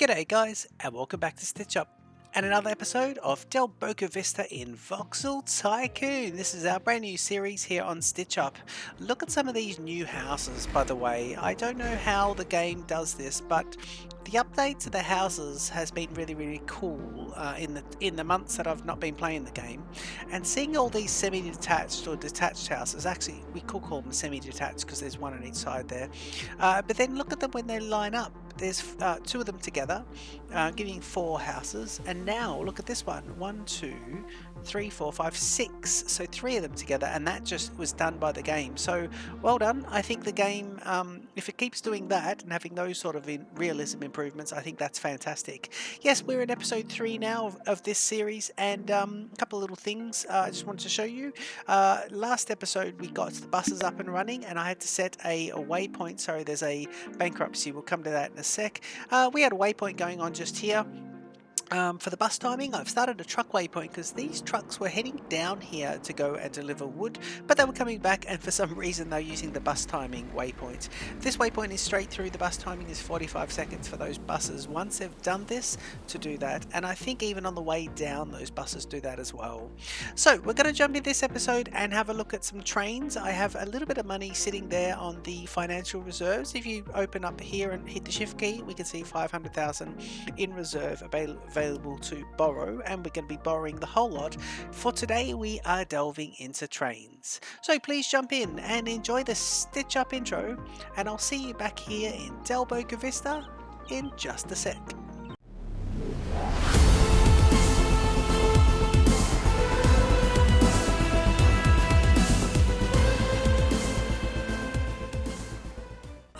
G'day guys, and welcome back to Stitch Up and another episode of Delboca Vista in Voxel Tycoon. This is our brand new series here on Stitch Up. Look at some of these new houses, by the way. I don't know how the game does this, but the update to the houses has been really cool in the months that I've not been playing the game. And seeing all these semi-detached or detached houses, actually we could call them semi-detached because there's one on each side there. But then look at them when they line up. There's two of them together, giving 4 houses, and now look at this one: 1, 2, 3, 4, 5, 6. So 3 of them together, and that just was done by the game. So well done. I think the game, if it keeps doing that and having those sort of realism improvements, I think that's fantastic. Yes, we're in episode 3 now of this series, and a couple of little things I just wanted to show you. Last episode we got the buses up and running, and I had to set a waypoint. Sorry, there's a bankruptcy. We'll come to that in a sec. We had a waypoint going on just here. For the bus timing, I've started a truck waypoint because these trucks were heading down here to go and deliver wood, but they were coming back, and for some reason they're using the bus timing waypoint. This waypoint is straight through. The bus timing is 45 seconds for those buses once they've done this to do that, and I think even on the way down those buses do that as well. So we're going to jump in this episode and have a look at some trains. I have a little bit of money sitting there on the financial reserves. If you open up here and hit the shift key, we can see 500,000 in reserve available to borrow, and we're going to be borrowing the whole lot. For today we are delving into trains, so please jump in and enjoy the Stitch Up intro, and I'll see you back here in Delboca Vista in just a sec.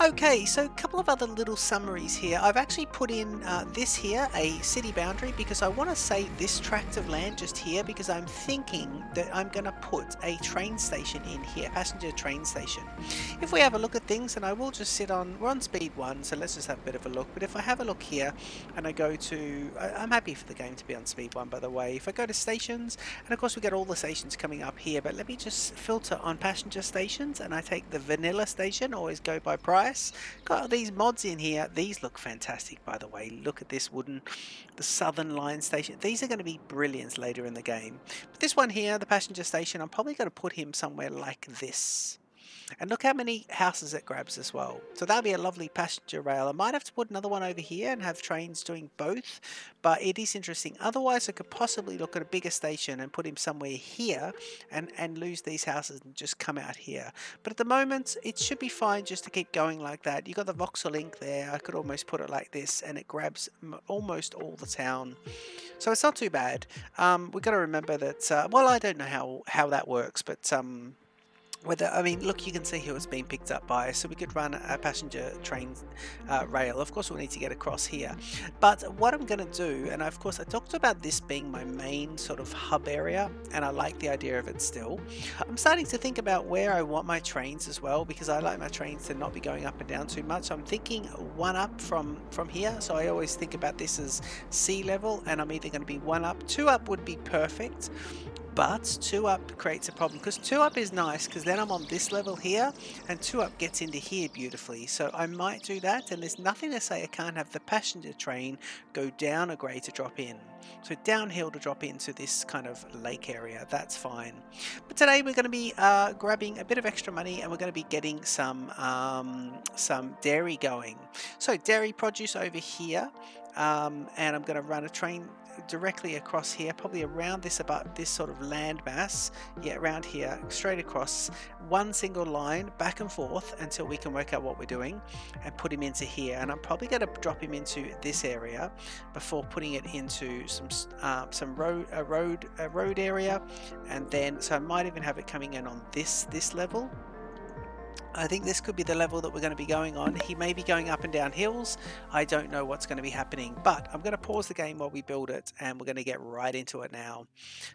Okay, so a couple of other little summaries here. I've actually put in this here, a city boundary, because I want to say this tract of land just here, because I'm thinking that I'm going to put a train station in here, passenger train station. If we have a look at things, and I will just we're on speed 1, so let's just have a bit of a look. But if I have a look here, and I go to, I'm happy for the game to be on speed 1, by the way. If I go to stations, and of course we get all the stations coming up here, but let me just filter on passenger stations, and I take the vanilla station, always go by price. Got these mods in here. These look fantastic, by the way. Look at this the Southern Line station. These are going to be brilliant later in the game. But this one here, the passenger station, I'm probably going to put him somewhere like this. And look how many houses it grabs as well. So that'll be a lovely passenger rail. I might have to put another one over here and have trains doing both, but it is interesting. Otherwise, I could possibly look at a bigger station and put him somewhere here and lose these houses and just come out here. But at the moment, it should be fine just to keep going like that. You got the voxel link there. I could almost put it like this, and it grabs almost all the town. So it's not too bad. We've got to remember that, well, I don't know how that works, but I mean, look, you can see who it's being picked up by, so we could run a passenger train rail. Of course, we'll need to get across here. But what I'm going to do, and of course I talked about this being my main sort of hub area, and I like the idea of it still. I'm starting to think about where I want my trains as well, because I like my trains to not be going up and down too much. I'm thinking 1 up from here, so I always think about this as sea level, and I'm either going to be 1 up. 2 up would be perfect, but 2 up creates a problem, because 2 up is nice because then I'm on this level here, and 2 up gets into here beautifully. So I might do that, and there's nothing to say I can't have the passenger train go down a grade to drop in. So downhill to drop into this kind of lake area, that's fine. But today we're going to be grabbing a bit of extra money, and we're going to be getting some dairy going. So dairy produce over here, and I'm going to run a train directly across here, probably around this sort of land mass. Yeah, around here, straight across, one single line back and forth until we can work out what we're doing, and put him into here. And I'm probably going to drop him into this area before putting it into some road area, and then so I might even have it coming in on this level. I think this could be the level that we're going to be going on. He may be going up and down hills. I don't know what's going to be happening, but I'm going to pause the game while we build it, and we're going to get right into it now.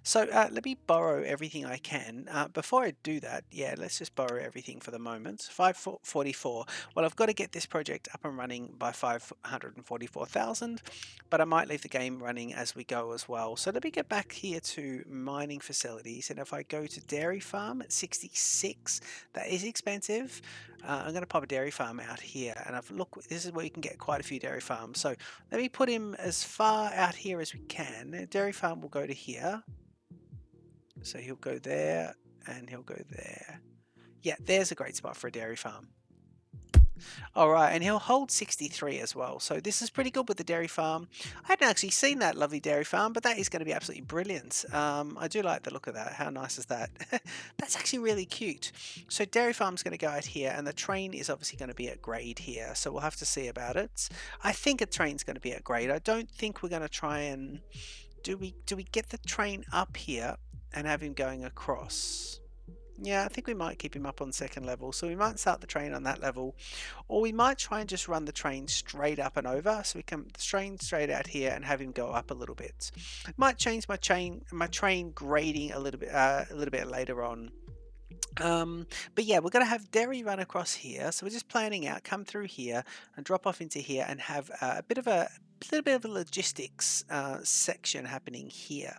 So let me borrow everything I can. Before I do that, yeah, let's just borrow everything for the moment. 544. Well, I've got to get this project up and running by 544,000, but I might leave the game running as we go as well. So let me get back here to mining facilities, and if I go to dairy farm at 66, that is expensive. Locomotive. I'm going to pop a dairy farm out here, and look, this is where you can get quite a few dairy farms. So let me put him as far out here as we can. The dairy farm will go to here. So he'll go there, and he'll go there. Yeah, there's a great spot for a dairy farm. All right, and he'll hold 63 as well. So this is pretty good with the dairy farm. I hadn't actually seen that lovely dairy farm, but that is going to be absolutely brilliant. I do like the look of that. How nice is that? That's actually really cute. So dairy farm's going to go out here, and the train is obviously going to be at grade here. So we'll have to see about it. I think a train's going to be at grade. I don't think we're going to try and do we get the train up here and have him going across? Yeah, I think we might keep him up on second level. So we might start the train on that level, or we might try and just run the train straight up and over. So we can train straight out here and have him go up a little bit. Might change my train grading a little bit later on. But yeah, we're going to have Derry run across here. So we're just planning out, come through here and drop off into here and have a little bit of a logistics section happening here.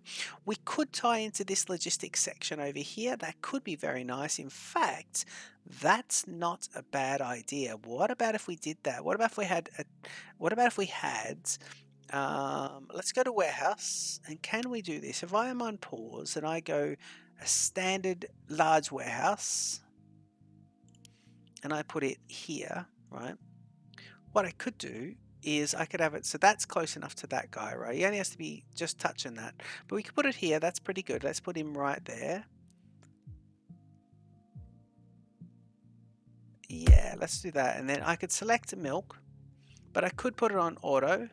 We could tie into this logistics section over here. That could be very nice. In fact, that's not a bad idea. What about if we did that? What about if we had let's go to warehouse, and can we do this? If I am on pause and I go a standard large warehouse and I put it here, right? What I could do is I could have it, so that's close enough to that guy, right? He only has to be just touching that, but we could put it here. That's pretty good. Let's put him right there. Yeah, let's do that. And then I could select milk, but I could put it on auto.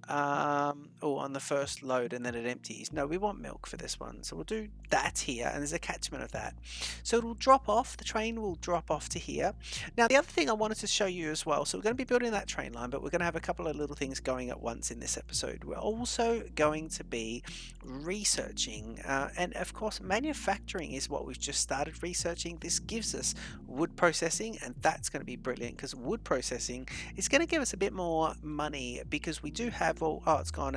On the first load, and then it empties. No, we want milk for this one, so we'll do that here, and there's a catchment of that. So it will drop off, the train will drop off to here. Now the other thing I wanted to show you as well, so we're going to be building that train line, but we're going to have a couple of little things going at once in this episode. We're also going to be researching, and of course manufacturing is what we've just started researching. This gives us wood processing, and that's going to be brilliant because wood processing is going to give us a bit more money, because we do have, it's gone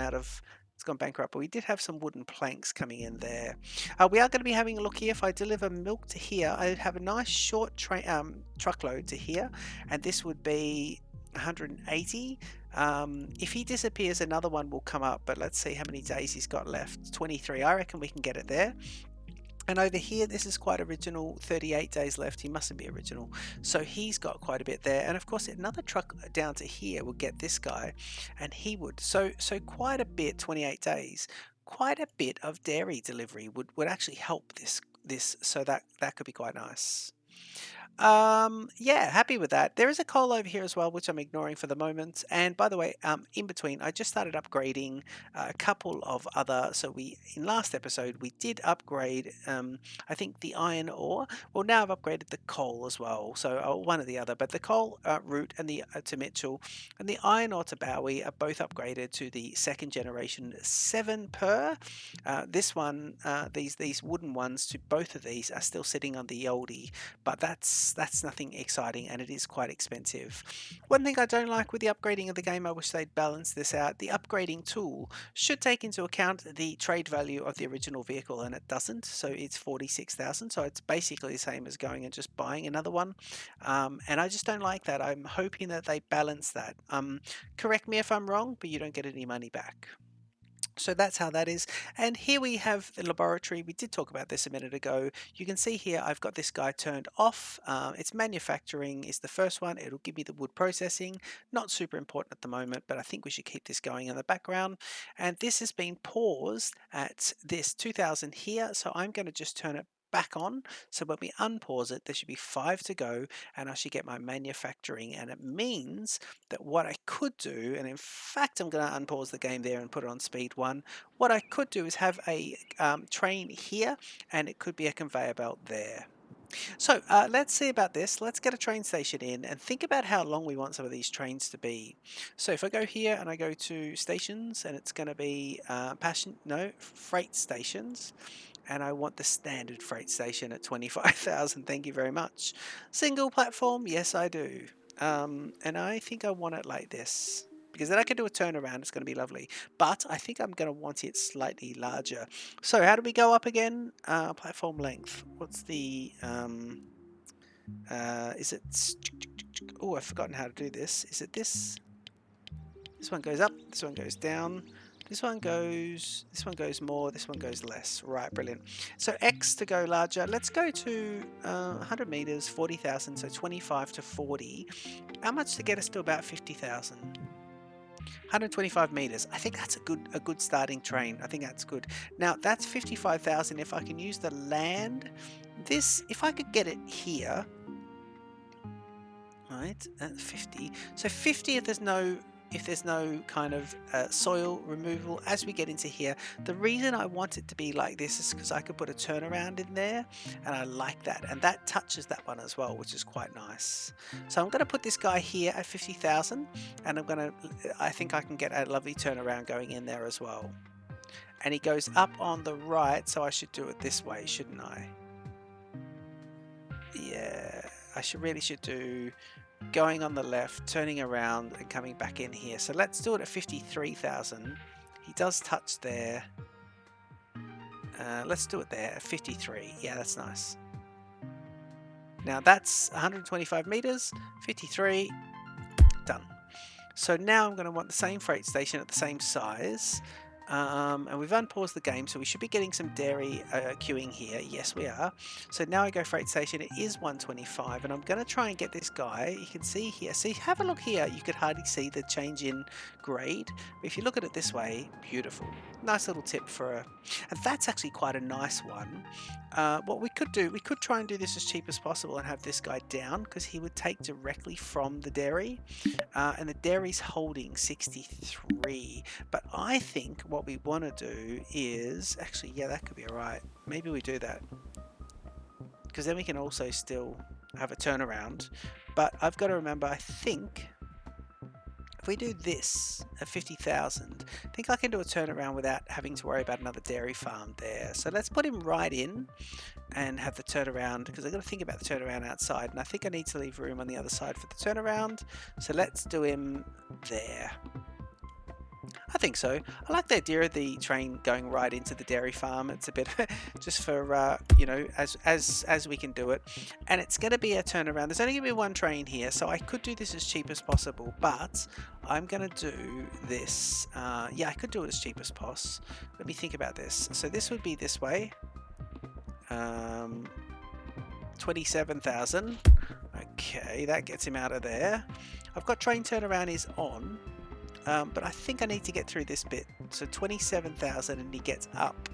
bankrupt, but we did have some wooden planks coming in there. We are going to be having a look here. If I deliver milk to here, I have a nice short truckload to here, and this would be 180. If he disappears, another one will come up, but let's see how many days he's got left. 23. I reckon we can get it there. And over here, this is quite original, 38 days left. He mustn't be original. So he's got quite a bit there. And of course, another truck down to here will get this guy, and he would. So quite a bit, 28 days. Quite a bit of dairy delivery would actually help this. So that could be quite nice. Yeah, happy with that. There is a coal over here as well, which I'm ignoring for the moment. And by the way, in between, I just started upgrading a couple of other. So in last episode, we did upgrade, I think the iron ore. Well, now I've upgraded the coal as well. So one or the other, but the coal route and the to Mitchell and the iron ore to Bowie are both upgraded to the second generation 7 per. This one, these wooden ones to both of these are still sitting on the oldie, but that's nothing exciting, and it is quite expensive. One thing I don't like with the upgrading of the game, I wish they'd balance this out. The upgrading tool should take into account the trade value of the original vehicle, and it doesn't. So it's 46,000. So it's basically the same as going and just buying another one. And I just don't like that. I'm hoping that they balance that. Correct me if I'm wrong, but you don't get any money back. So that's how that is. And here we have the laboratory. We did talk about this a minute ago. You can see here I've got this guy turned off. It's manufacturing is the first one. It'll give me the wood processing. Not super important at the moment, but I think we should keep this going in the background. And this has been paused at this 2000 here. So I'm going to just turn it back on. So when we unpause it, there should be 5 to go, and I should get my manufacturing. And it means that what I could do, and in fact I'm going to unpause the game there and put it on speed 1. What I could do is have a train here, and it could be a conveyor belt there. So let's see about this. Let's get a train station in and think about how long we want some of these trains to be. So if I go here and I go to stations, and it's going to be freight stations, and I want the standard freight station at 25,000. Thank you very much. Single platform, yes I do. And I think I want it like this, because then I can do a turnaround. It's going to be lovely. But I think I'm going to want it slightly larger. So how do we go up again? Platform length. What's the Is it? Oh, I've forgotten how to do this. Is it this? This one goes up, this one goes down, this one goes more, this one goes less. Right, brilliant. So X to go larger. Let's go to 100 meters, 40,000, so 25 to 40. How much to get us to about 50,000? 125 meters. I think that's a good starting train. I think that's good. Now that's 55,000. If I can use the land, this, if I could get it here, right, at 50. So 50 if there's no kind of soil removal. As we get into here, the reason I want it to be like this is because I could put a turnaround in there, and I like that, and that touches that one as well, which is quite nice. So I'm going to put this guy here at 50,000, and I think I can get a lovely turnaround going in there as well. And he goes up on the right, so I should do it this way, shouldn't I? Yeah, I really should do going on the left, turning around and coming back in here. So let's do it at 53,000. He does touch there. Let's do it there at 53. Yeah, that's nice. Now that's 125 meters, 53, done. So now I'm going to want the same freight station at the same size. And we've unpaused the game, so we should be getting some dairy queuing here. Yes, we are. So now I go freight station. It is 125, and I'm going to try and get this guy. You can see here. See, have a look here. You could hardly see the change in grade. But if you look at it this way, beautiful. Nice little tip for a... And that's actually quite a nice one. What we could do, we could try and do this as cheap as possible and have this guy down, because he would take directly from the dairy. And the dairy's holding 63. But I think what we want to do is... Actually, yeah, that could be alright. Maybe we do that. Because then we can also still have a turnaround. But I've got to remember, I think... If we do this at 50,000, I think I can do a turnaround without having to worry about another dairy farm there. So let's put him right in and have the turnaround, because I've got to think about the turnaround outside, and I think I need to leave room on the other side for the turnaround. So let's do him there. I think so. I like the idea of the train going right into the dairy farm. It's a bit just for you know, as we can do it, and it's going to be a turnaround. There's only going to be one train here, so I could do this as cheap as possible, but I'm going to do this. Yeah, I could do it as cheap as possible. Let me think about this. So this would be this way. 27,000. Okay, that gets him out of there. I've got train turnaround is on. But I think I need to get through this bit. So 27,000 and he gets up.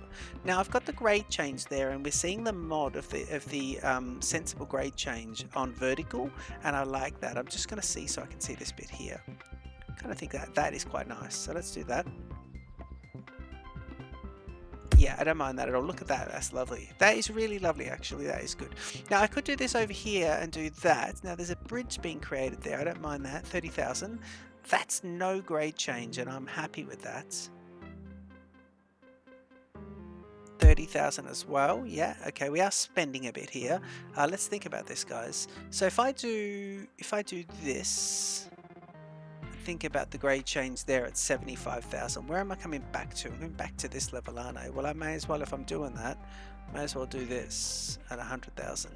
Now I've got the grade change there, and we're seeing the mod of the sensible grade change on vertical, and I like that. I'm just going to see so I can see this bit here. I kind of think that is quite nice. So let's do that. Yeah, I don't mind that at all. Look at that. That's lovely. That is really lovely, actually. That is good. Now, I could do this over here and do that. Now, there's a bridge being created there. I don't mind that. 30,000. That's no grade change, and I'm happy with that. 30,000 as well. Yeah, okay, we are spending a bit here. Let's think about this, guys. So if I do this, think about the grade change there at 75,000. Where am I coming back to? I'm going back to this level, aren't I? Well, I may as well, if I'm doing that, may as well do this at 100,000.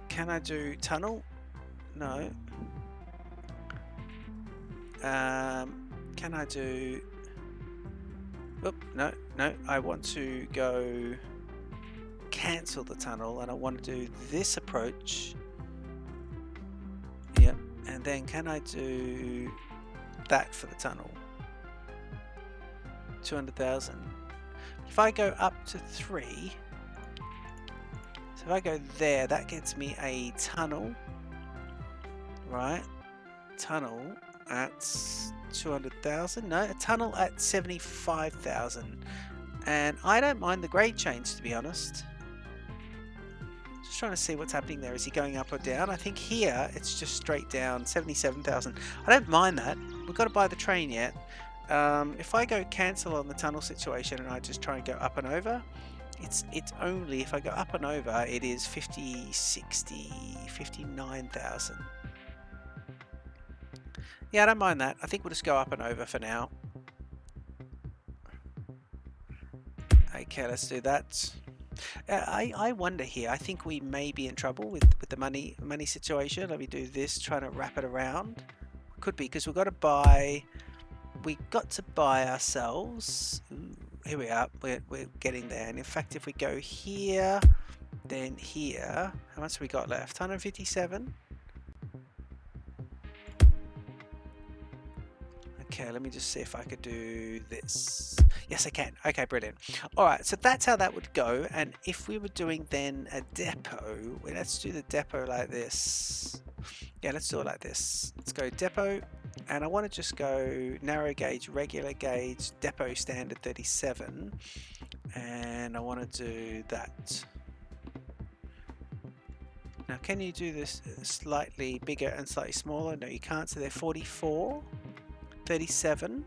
Can I do tunnel? No. Can I do... Oop, no, I want to go cancel the tunnel, and I want to do this approach. Yep, and then can I do that for the tunnel? 200,000. If I go up to 3, so if I go there, that gets me a tunnel, right? Tunnel at 200,000. No, a tunnel at 75,000. And I don't mind the grade change, to be honest. Just trying to see what's happening there. Is he going up or down? I think here it's just straight down, 77,000. I don't mind that. We've got to buy the train yet. If I go cancel on the tunnel situation and I just try and go up and over, it's only, if I go up and over, it is 50, 60, 59,000. Yeah, I don't mind that. I think we'll just go up and over for now. Okay, let's do that. I wonder here. I think we may be in trouble with the money situation. Let me do this, trying to wrap it around. Could be because we've got to buy. We got to buy ourselves. Ooh, here we are. We're getting there. And in fact, if we go here, then here, how much have we got left? 157. Okay, let me just see if I could do this. Yes, I can. Okay, brilliant. All right, so that's how that would go. And if we were doing then a depot, well, let's do the depot like this. Yeah, let's do it like this. Let's go depot, and I want to just go narrow gauge, regular gauge, depot standard 37, and I want to do that. Now, can you do this slightly bigger and slightly smaller? No, you can't. So they're 44. 37.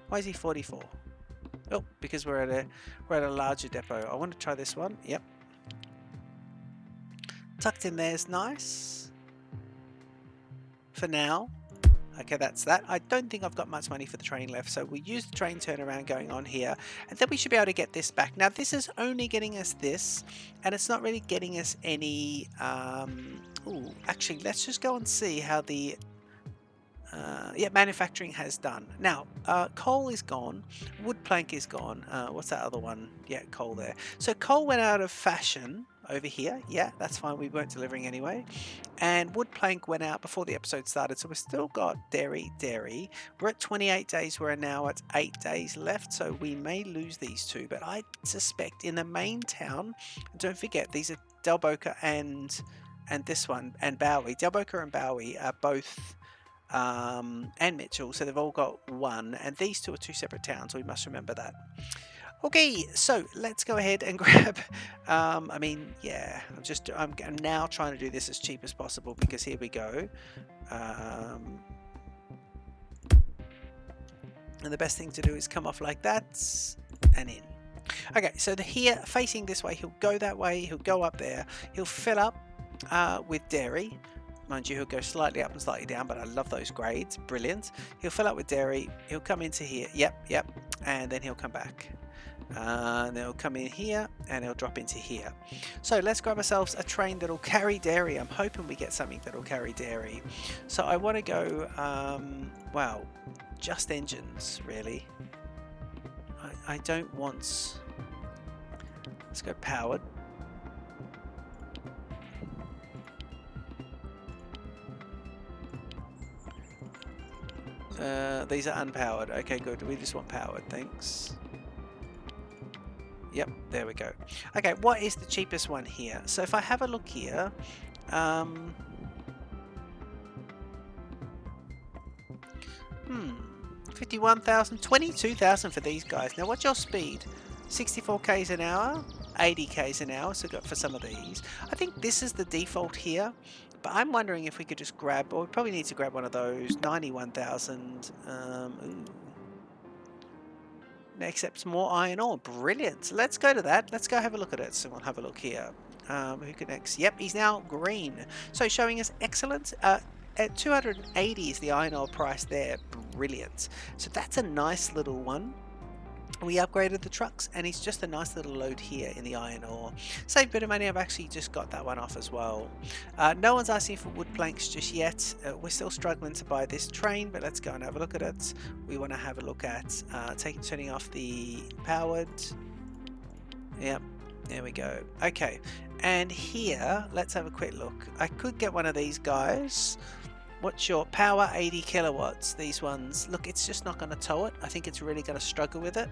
Why is he 44? Oh, because we're at a larger depot. I want to try this one. Yep. Tucked in there is nice. For now. Okay, that's that. I don't think I've got much money for the train left, so we'll use the train turnaround going on here, and then we should be able to get this back. Now, this is only getting us this, and it's not really getting us any... Ooh, actually, let's just go and see how the... yeah, manufacturing has done. Now, coal is gone, wood plank is gone. What's that other one? Yeah, coal there. So coal went out of fashion over here. Yeah, that's fine. We weren't delivering anyway. And wood plank went out before the episode started. So we've still got dairy. We're at 28 days. We're now at 8 days left. So we may lose these two. But I suspect in the main town, don't forget, these are Delboca and this one, and Bowie. Delboca and Bowie are both... and Mitchell, so they've all got one, and these two are two separate towns, so we must remember that. Okay, so let's go ahead and grab I mean, yeah, I'm now trying to do this as cheap as possible, because here we go. And the best thing to do is come off like that and in. Okay, so here facing this way, he'll go that way, he'll go up there, he'll fill up with dairy. Mind you, he'll go slightly up and slightly down, but I love those grades. Brilliant. He'll fill up with dairy. He'll come into here. Yep. And then he'll come back. And then he'll come in here, and he'll drop into here. So let's grab ourselves a train that'll carry dairy. I'm hoping we get something that'll carry dairy. So I want to go, well, just engines, really. I don't want... Let's go powered. These are unpowered. Okay, good. We just want powered. Thanks. Yep, there we go. Okay, what is the cheapest one here? So if I have a look here, 51,000, 22,000 for these guys. Now, what's your speed? 64 k's an hour, 80 k's an hour. So got for some of these. I think this is the default here. But I'm wondering if we could just grab, or we probably need to grab one of those, 91,000. Accepts more iron ore. Brilliant. So let's go to that. Let's go have a look at it. So we'll have a look here. Who connects? Yep, he's now green. So showing us excellent. At 280 is the iron ore price there. Brilliant. So that's a nice little one. We upgraded the trucks, and it's just a nice little load here in the iron ore. Save a bit of money. I've actually just got that one off as well. No one's asking for wood planks just yet. We're still struggling to buy this train, but let's go and have a look at it. We want to have a look at turning off the powered. Yep, there we go. Okay, and here, let's have a quick look. I could get one of these guys. What's your power? 80 kilowatts. These ones, look, it's just not going to tow it. I think it's really going to struggle with it.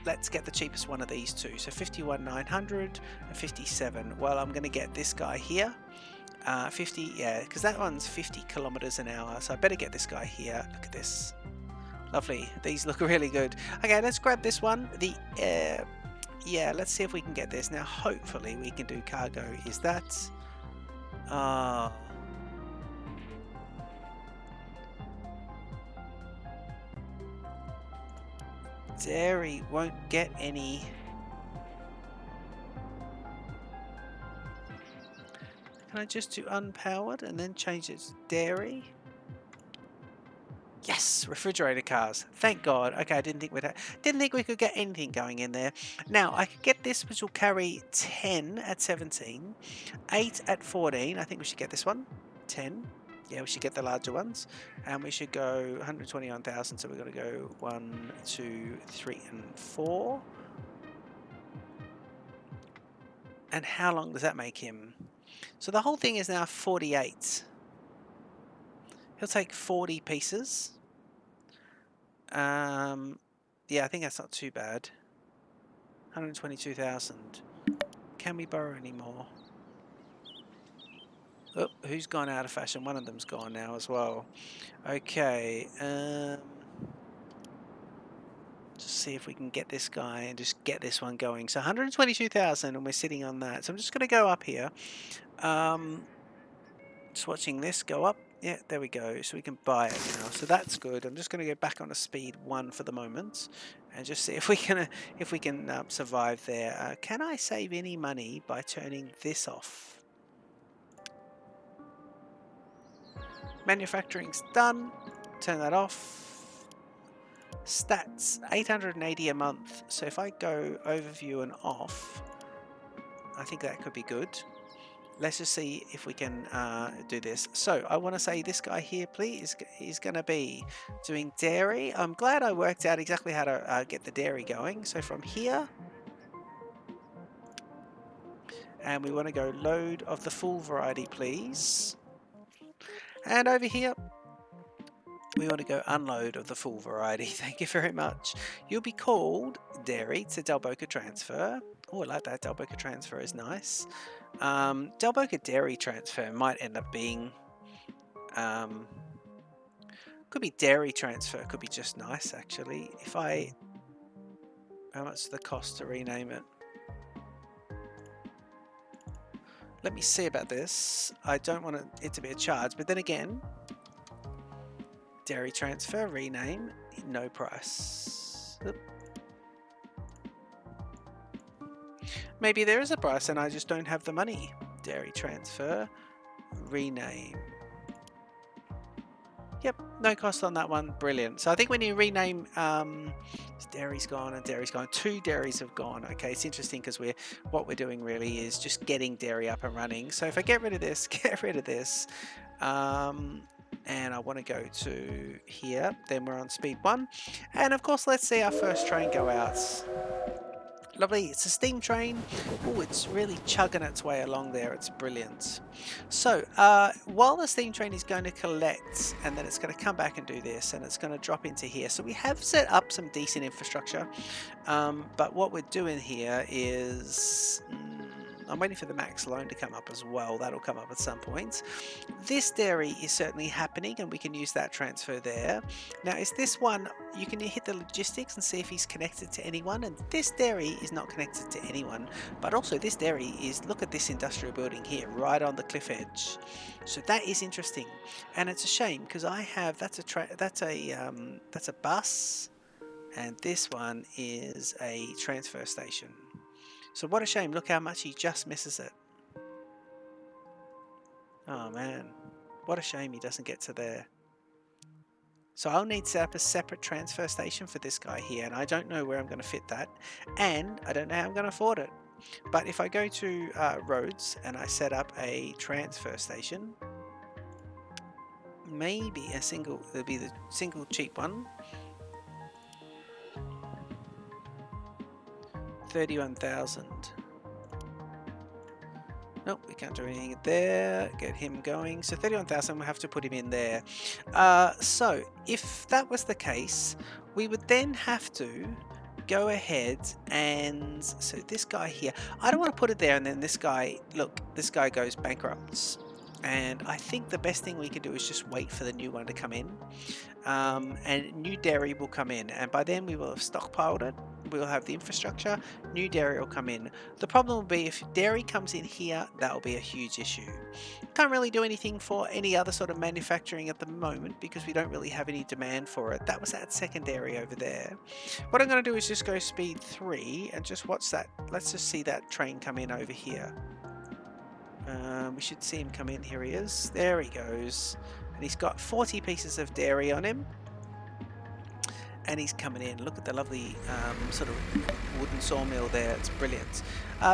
Let's get the cheapest one of these two. So 51,900 and 57. Well, I'm going to get this guy here. 50, yeah, because that one's 50 kilometers an hour. So I better get this guy here. Look at this. Lovely. These look really good. Okay, let's grab this one. Yeah, let's see if we can get this. Now, hopefully we can do cargo. Is that... Dairy won't get any. Can I just do unpowered and then change it to dairy? Yes, refrigerator cars. Thank God. Okay, I didn't think we could get anything going in there. Now I could get this, which will carry 10 at 17, 8 at 14. I think we should get this one. 10. Yeah, we should get the larger ones, and we should go 121,000. So we're going to go 1, 2, 3, and 4. And how long does that make him? So the whole thing is now 48. He'll take 40 pieces. Yeah, I think that's not too bad. 122,000. Can we borrow any more? Oh, who's gone out of fashion? One of them's gone now as well. Okay. Just see if we can get this guy and just get this one going. So 122,000, and we're sitting on that. So I'm just going to go up here. Just watching this go up. Yeah, there we go. So we can buy it now. So that's good. I'm just going to go back on a speed 1 for the moment, and just see if we can survive there. Can I save any money by turning this off? Manufacturing's done. Turn that off. Stats 880 a month. So if I go overview and off, I think that could be good. Let's just see if we can do this. So I want to say this guy here, please, is going to be doing dairy. I'm glad I worked out exactly how to get the dairy going. So from here, and we want to go load of the full variety, please. And over here, we want to go unload of the full variety. Thank you very much. You'll be called dairy to Delboca transfer. Oh, I like that. Delboca transfer is nice. Delboca dairy transfer might end up being could be dairy transfer, could be just nice actually. If I, how much is the cost to rename it? Let me see about this. I don't want it to be a charge, but then again, dairy transfer, rename, no price. Oop. Maybe there is a price and I just don't have the money. Dairy transfer, rename. Yep, no cost on that one. Brilliant. So I think when you rename, dairy's gone and dairy's gone. 2 dairies have gone. Okay, it's interesting because what we're doing really is just getting dairy up and running. So if I get rid of this, and I want to go to here, then we're on speed 1. And of course, let's see our first train go out. Lovely, it's a steam train. Oh, it's really chugging its way along there. It's brilliant. So while the steam train is going to collect, and then it's going to come back and do this, and it's going to drop into here. So we have set up some decent infrastructure, but what we're doing here is I'm waiting for the max loan to come up as well. That'll come up at some point. This dairy is certainly happening, and we can use that transfer there. Now, is this one, you can hit the logistics and see if he's connected to anyone, and this dairy is not connected to anyone, but also this dairy is, look at this industrial building here, right on the cliff edge. So that is interesting, and it's a shame because I have, that's a bus, and this one is a transfer station. So what a shame, look how much he just misses it. Oh man, what a shame he doesn't get to there. So I'll need to set up a separate transfer station for this guy here, and I don't know where I'm going to fit that, and I don't know how I'm going to afford it. But if I go to roads and I set up a transfer station, maybe it'll be the single cheap one. 31,000. Nope, we can't do anything there. Get him going. So 31,000, we'll have to put him in there. So if that was the case, we would then have to go ahead and, so this guy here, I don't want to put it there and then this guy, look, this guy goes bankrupt. And I think the best thing we can do is just wait for the new one to come in. And new dairy will come in, and by then we will have stockpiled it. We'll have the infrastructure, new dairy will come in. The problem will be if dairy comes in here, that will be a huge issue. Can't really do anything for any other sort of manufacturing at the moment because we don't really have any demand for it. That was that secondary over there. What I'm going to do is just go speed 3 and just watch that. Let's just see that train come in over here. We should see him come in. Here he is. There he goes. And he's got 40 pieces of dairy on him. and he's coming in. Look at the lovely sort of wooden sawmill there. It's brilliant.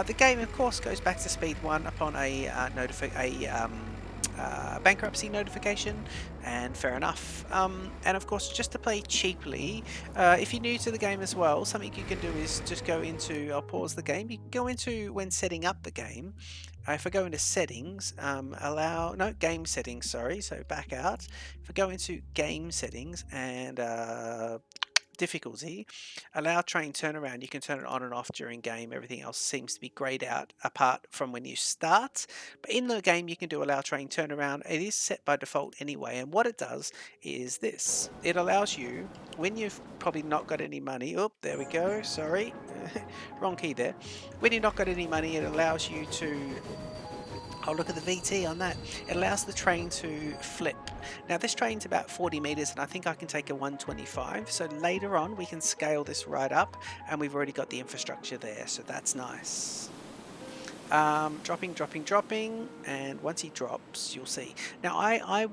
The game, of course, goes back to speed 1 upon a bankruptcy notification, and fair enough. And of course, just to play cheaply, if you're new to the game as well, something you can do is just go into, I'll pause the game, you can go into when setting up the game. If I go into settings, game settings, sorry, so back out. If I go into game settings and difficulty, allow train turnaround, you can turn it on and off during game. Everything else seems to be grayed out apart from when you start, but in the game you can do allow train turnaround. It is set by default anyway, and what it does is this: it allows you, when you've probably not got any money, there we go, sorry, wrong key there, when you've not got any money, it allows you to, oh, look at the VT on that. It allows the train to flip. Now this train's about 40 meters and I think I can take a 125. So later on we can scale this right up, and we've already got the infrastructure there. So that's nice. Dropping, and once he drops, you'll see. Now I've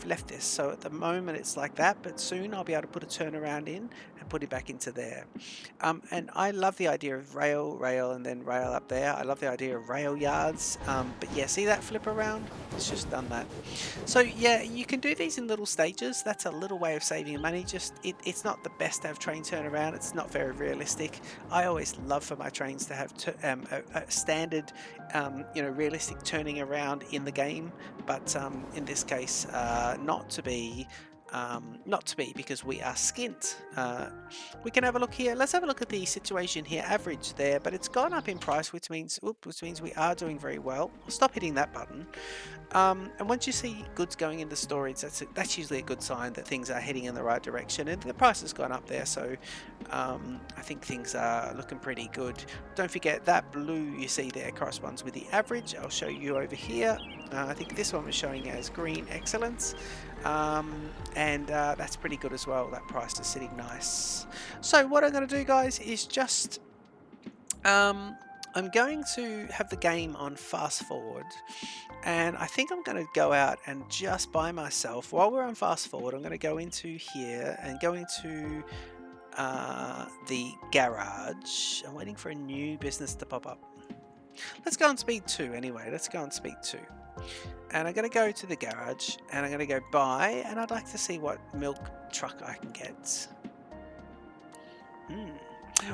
left this, so at the moment it's like that, but soon I'll be able to put a turnaround in and put it back into there. And I love the idea of rail, and then rail up there. I love the idea of rail yards. But yeah, see that flip around? It's just done that. So yeah, you can do these in little stages. That's a little way of saving money. Just it's not the best to have train turnaround. It's not very realistic. I always love for my trains to have a standard, realistic turning around in the game. But in this case, not to be. Because we are skint. We can have a look here. Let's have a look at the situation here. Average there, but it's gone up in price, which means we are doing very well. I'll stop hitting that button. And once you see goods going into storage, that's usually a good sign that things are heading in the right direction, and the price has gone up there. So I think things are looking pretty good. Don't forget that blue you see there corresponds with the average. I'll show you over here. I think this one was showing as green excellence. And that's pretty good as well. That price is sitting nice. So what I'm going to do, guys, is just I'm going to have the game on fast forward, and I think I'm going to go out and just by myself, while we're on fast forward, I'm going to go into here and go into the garage. I'm waiting for a new business to pop up. Let's go on speed 2 anyway. Let's go on speed 2. And I'm going to go to the garage and I'm going to go buy, and I'd like to see what milk truck I can get.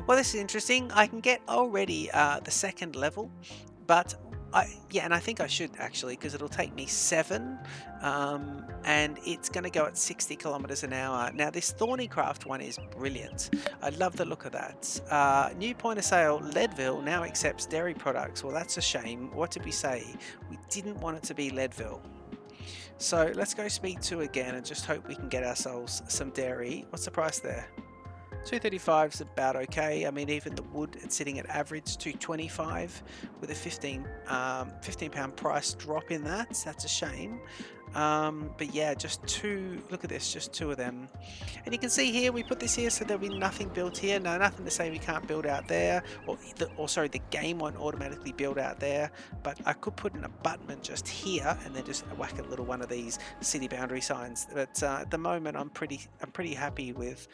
Well, this is interesting. I can get already the second level, but and I think I should actually, because it'll take me 7, and it's going to go at 60 kilometers an hour. Now this Thornycraft one is brilliant. I love the look of that. New point of sale, Leadville now accepts dairy products. Well, that's a shame. What did we say? We didn't want it to be Leadville. So let's go speed 2 again and just hope we can get ourselves some dairy. What's the price there? 235 is about okay. I mean, even the wood, it's sitting at average 225 with a 15 pound price drop in that. That's a shame. But yeah, just 2. Look at this, just 2 of them. And you can see here, we put this here so there'll be nothing built here. No, nothing to say we can't build out there, or sorry, the game won't automatically build out there. But I could put an abutment just here and then just whack a little one of these city boundary signs. But at the moment, I'm pretty happy with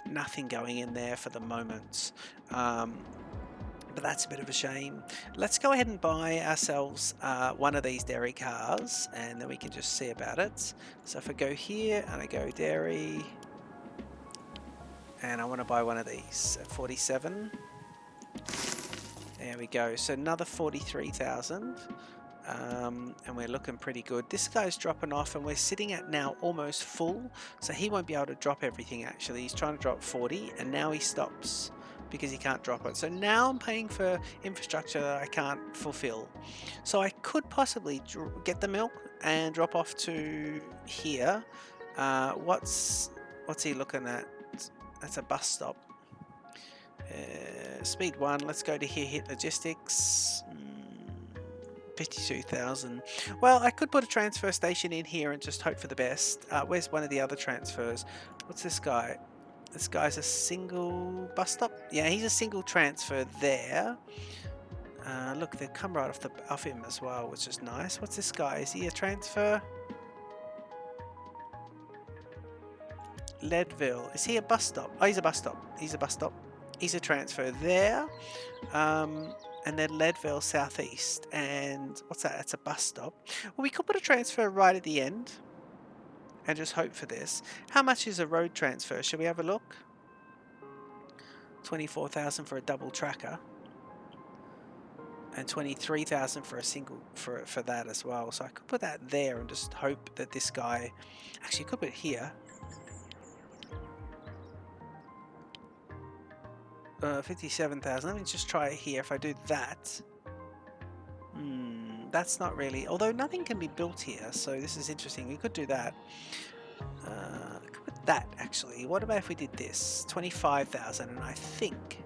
nothing going in there for the moment. But that's a bit of a shame. Let's go ahead and buy ourselves one of these dairy cars, and then we can just see about it. So if I go here and I go dairy, and I want to buy one of these at 47. There we go. So another 43,000. And we're looking pretty good. This guy's dropping off, and we're sitting at now almost full, so he won't be able to drop everything. Actually, he's trying to drop 40, and now he stops because he can't drop it. So now I'm paying for infrastructure that I can't fulfill. So I could possibly get the milk and drop off to here. What's he looking at? That's a bus stop. Speed 1. Let's go to here. Hit logistics. 52,000. Well, I could put a transfer station in here and just hope for the best. Where's one of the other transfers? What's this guy? This guy's a single bus stop. Yeah, he's a single transfer there. Look, they've come right off him as well, which is nice. What's this guy? Is he a transfer? Leadville. Is he a bus stop? Oh, he's a bus stop. He's a bus stop. He's a transfer there. And then Leadville Southeast. And what's that? That's a bus stop. Well, we could put a transfer right at the end and just hope for this. How much is a road transfer? Shall we have a look? 24,000 for a double tracker. And 23,000 for a single for that as well. So I could put that there and just hope that this guy actually could put it here. 57,000. Let me just try it here. If I do that, that's not really. Although nothing can be built here, so this is interesting. We could do that. I could put that actually. What about if we did this? 25,000, and I think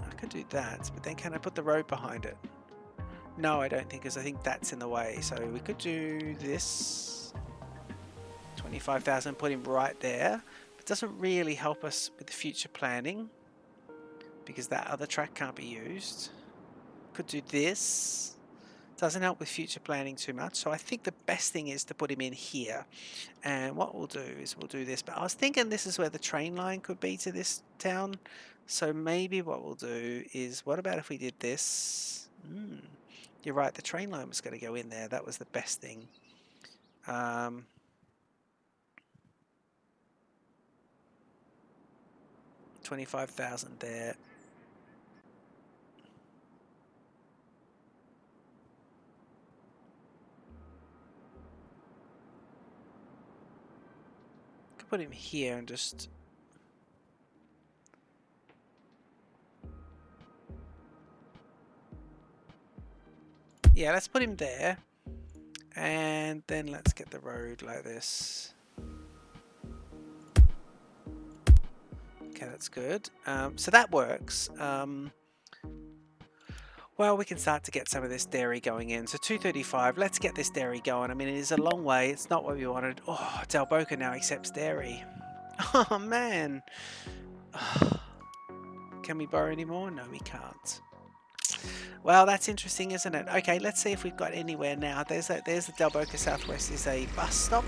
I could do that. But then can I put the road behind it? No, I don't think, because I think that's in the way. So we could do this. 25,000. Put him right there. Doesn't really help us with the future planning because that other track can't be used. Could do this. Doesn't help with future planning too much. So I think the best thing is to put him in here. And what we'll do is we'll do this. But I was thinking this is where the train line could be to this town. So maybe what we'll do is, what about if we did this? You're right, the train line was going to go in there. That was the best thing. 25,000 there. Could put him here and just. Yeah, let's put him there. And then let's get the road like this. Okay, that's good. So that works. Well, we can start to get some of this dairy going in. So 235, let's get this dairy going. I mean, it is a long way. It's not what we wanted. Oh, Delboca now accepts dairy. Oh, man. Can we borrow any more? No, we can't. Well, that's interesting, isn't it? Okay, let's see if we've got anywhere now. There's the Delboca Southwest is a bus stop.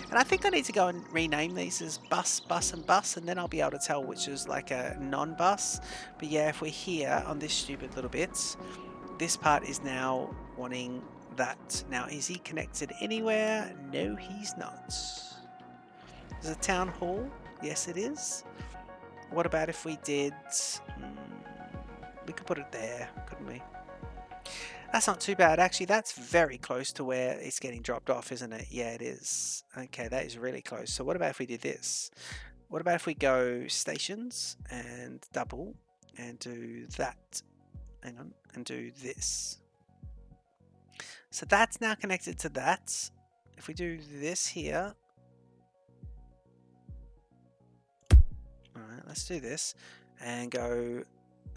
And I think I need to go and rename these as bus, bus, and bus, and then I'll be able to tell which is like a non-bus. But yeah, if we're here on this stupid little bit, this part is now wanting that. Now, is he connected anywhere? No, he's not. There's a town hall. Yes, it is. What about if we did... we could put it there, couldn't we? That's not too bad. Actually, that's very close to where it's getting dropped off, isn't it? Yeah, it is. Okay, that is really close. So what about if we did this? What about if we go stations and double and do that? Hang on, and do this. So that's now connected to that. If we do this here. All right, let's do this and go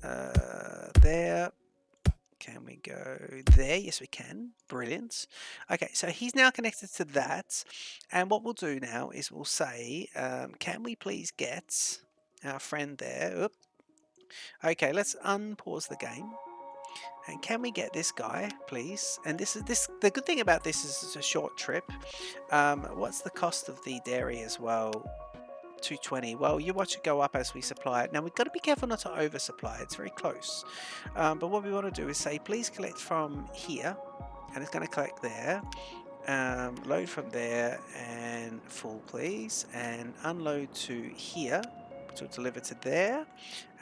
there. Can we go there? Yes, we can. Brilliant. Okay, so he's now connected to that. And what we'll do now is we'll say, can we please get our friend there? Oop. Okay, let's unpause the game. And can we get this guy, please? And this is the good thing about this is it's a short trip. What's the cost of the dairy as well? 220. Well, you watch it go up as we supply it. Now we've got to be careful not to oversupply. It's very close. But what we want to do is say, please collect from here, and it's going to collect there. Load from there and full, please, and unload to here, which will deliver to there.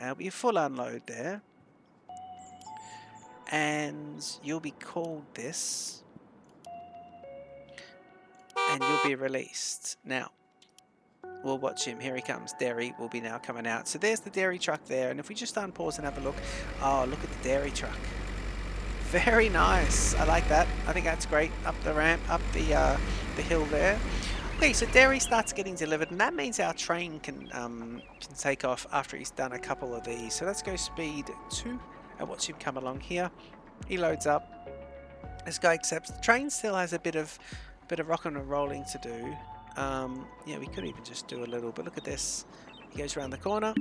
It'll be a full unload there, and you'll be called this, and you'll be released. Now. We'll watch him. Here he comes. Dairy will be now coming out. So there's the dairy truck there. And if we just unpause and have a look. Oh, look at the dairy truck. Very nice. I like that. I think that's great. Up the ramp, up the hill there. Okay, so dairy starts getting delivered. And that means our train can take off after he's done a couple of these. So let's go speed 2 and watch him come along here. He loads up. This guy accepts. The train still has a bit of rocking and rolling to do. Yeah, we could even just do a little, but look at this. He goes around the corner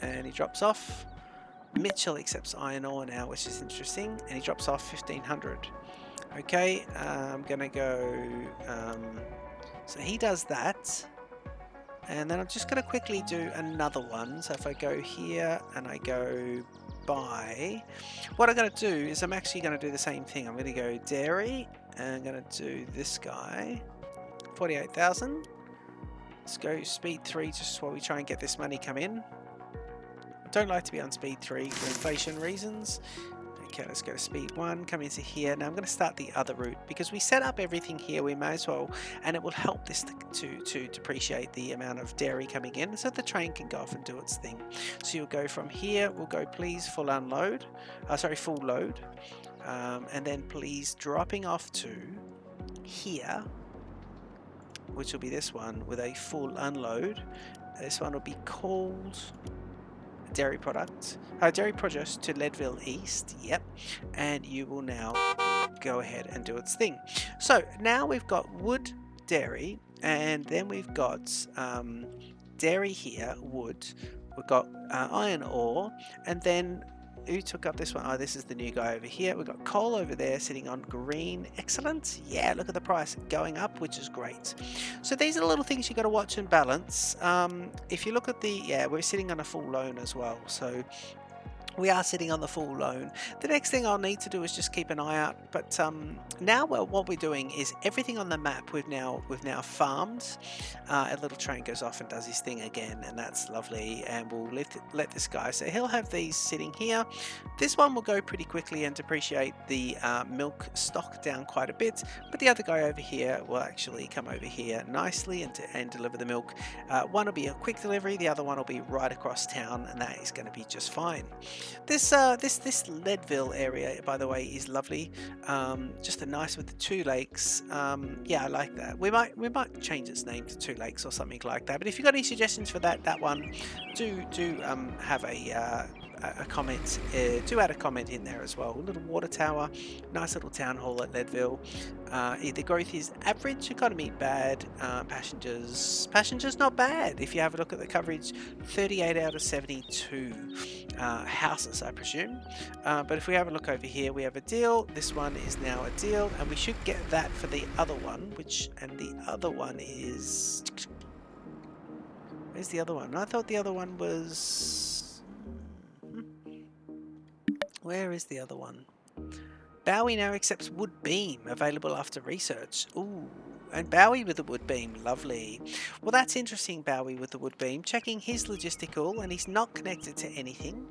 and he drops off. Mitchell accepts iron ore now, which is interesting, and he drops off 1,500. Okay, I'm gonna go So he does that. And then I'm just going to quickly do another one. So if I go here and I go by, what I'm going to do is I'm actually going to do the same thing. I'm going to go dairy and I'm going to do this guy, 48,000. Let's go speed 3 just while we try and get this money come in. I don't like to be on speed 3 for inflation reasons. Okay, let's go to speed 1, come into here. Now I'm going to start the other route because we set up everything here. We may as well, and it will help this to depreciate the amount of dairy coming in so the train can go off and do its thing. So you'll go from here, we'll go please full unload, full load, and then please dropping off to here, which will be this one with a full unload. This one will be called dairy product, dairy produce to Leadville East. Yep, and you will now go ahead and do its thing. So now we've got wood, dairy, and then we've got dairy here, wood. We've got iron ore, and then who took up this one? Oh, this is the new guy over here. We've got coal over there sitting on green. Excellent. Yeah, look at the price going up, which is great. So these are the little things you got to watch and balance. If you look at we're sitting on a full loan as well. So we are sitting on the full loan. The next thing I'll need to do is just keep an eye out. But now, what we're doing is everything on the map we've now farmed. A little train goes off and does his thing again, and that's lovely. And we'll let this guy. So he'll have these sitting here. This one will go pretty quickly and depreciate the milk stock down quite a bit. But the other guy over here will actually come over here nicely and deliver the milk. One will be a quick delivery. The other one will be right across town, and that is going to be just fine. This Leadville area, by the way, is lovely. Just a nice with the 2 lakes. Yeah, I like that. We might change its name to 2 lakes or something like that. But if you've got any suggestions for that one, do have a comment. Do add a comment in there as well. A little water tower, nice little town hall at Leadville. The growth is average, economy bad, passengers not bad. If you have a look at the coverage, 38 out of 72 houses, I presume. But if we have a look over here, we have a deal. This one is now a deal, and we should get that for the other one. And the other one is, where's the other one? I thought the other one was. Where is the other one? Bowie now accepts wood beam, available after research. Ooh, and Bowie with the wood beam, lovely. Well, that's interesting, Bowie with the wood beam. Checking his logistical, and he's not connected to anything.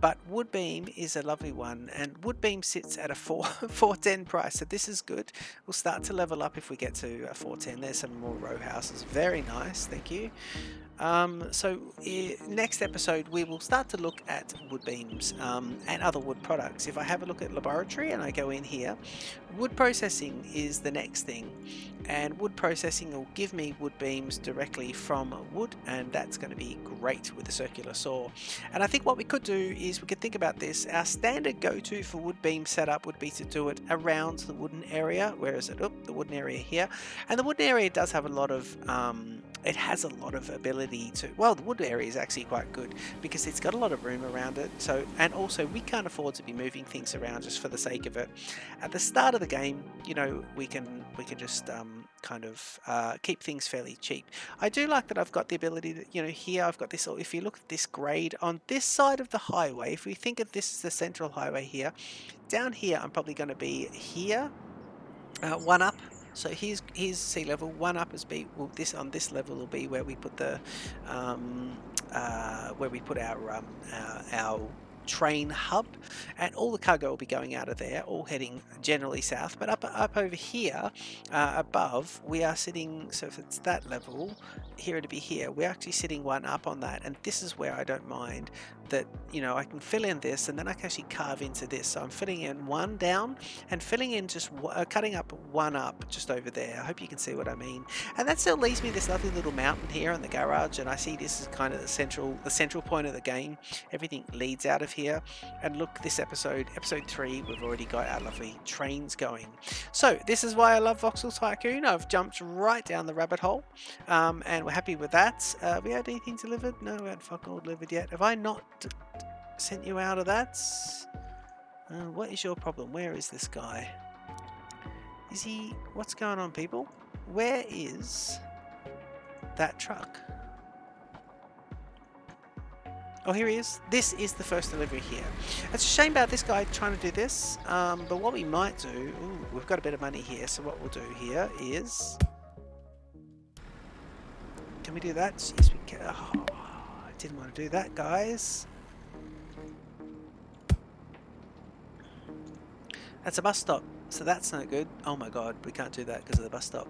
But wood beam is a lovely one, and wood beam sits at a 410 price, so this is good. We'll start to level up if we get to a 410. There's some more row houses. Very nice, thank you. Next episode we will start to look at wood beams and other wood products. If I have a look at laboratory and I go in here, wood processing is the next thing, and wood processing will give me wood beams directly from wood, and that's going to be great with a circular saw. And I think what we could do is we could think about this. Our standard go-to for wood beam setup would be to do it around the wooden area. Where is it? Oh, the wooden area here. And the wooden area does have a lot of it has a lot of ability to, well, the wood area is actually quite good because it's got a lot of room around it. So, and also we can't afford to be moving things around just for the sake of it. At the start of the game, you know, we can just keep things fairly cheap. I do like that I've got the ability to, you know, here I've got this, if you look at this grade on this side of the highway, if we think of this as the central highway here, down here I'm probably going to be here, one up. So here's sea level. One up is on this level will be where we put the our train hub, and all the cargo will be going out of there, all heading generally south. But up over here above, we are sitting, so if it's that level here, to be here, we're actually sitting one up on that, and this is where I don't mind that, you know, I can fill in this and then I can actually carve into this. So I'm filling in one down and filling in just cutting up one up just over there. I hope you can see what I mean. And that still leaves me this lovely little mountain here in the garage, and I see this is kind of the central point of the game. Everything leads out of here. And look, this episode 3, we've already got our lovely trains going. So this is why I love Voxel Tycoon. I've jumped right down the rabbit hole, and we're happy with that. We had anything delivered? No, we haven't fucking all delivered yet. Have I not sent you out of that? What is your problem? Where is this guy? Is he... What's going on, people? where is that truck? Oh, here he is. This is the first delivery here. It's a shame about this guy trying to do this, but what we might do... Ooh, we've got a bit of money here, so what we'll do here is... Can we do that? Yes, we can. Oh, I didn't want to do that, guys. That's a bus stop, so that's no good. Oh my god, we can't do that because of the bus stop.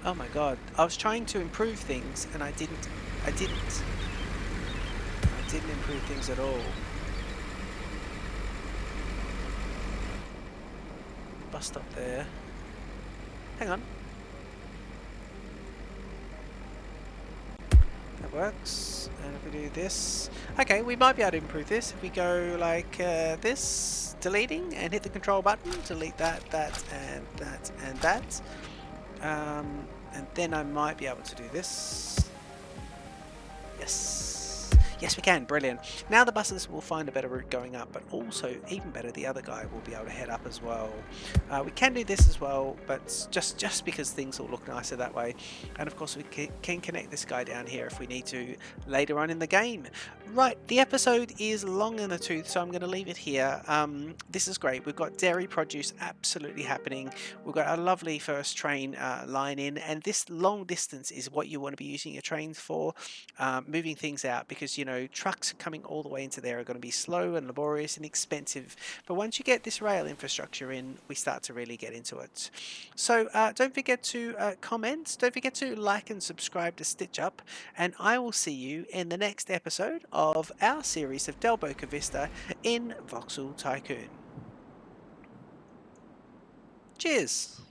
Oh my god, I was trying to improve things and I didn't improve things at all. Bus stop there. Hang on. That works. And if we do this... Okay, we might be able to improve this. If we go like this, deleting, and hit the control button, delete that, that, and that, and that. And then I might be able to do this. Yes. Yes, we can. Brilliant. Now the buses will find a better route going up, but also, even better, the other guy will be able to head up as well. We can do this as well, but just because things will look nicer that way. And of course, we can connect this guy down here if we need to later on in the game. Right, the episode is long in the tooth, so I'm going to leave it here. This is great. We've got dairy produce absolutely happening. We've got a lovely first train line in, and this long distance is what you want to be using your trains for, moving things out, because you know trucks coming all the way into there are going to be slow and laborious and expensive. But once you get this rail infrastructure in, we start to really get into it. So don't forget to comment. Don't forget to like and subscribe to Stitch Up, and I will see you in the next episode of our series of Delboca Vista in Voxel Tycoon. Cheers!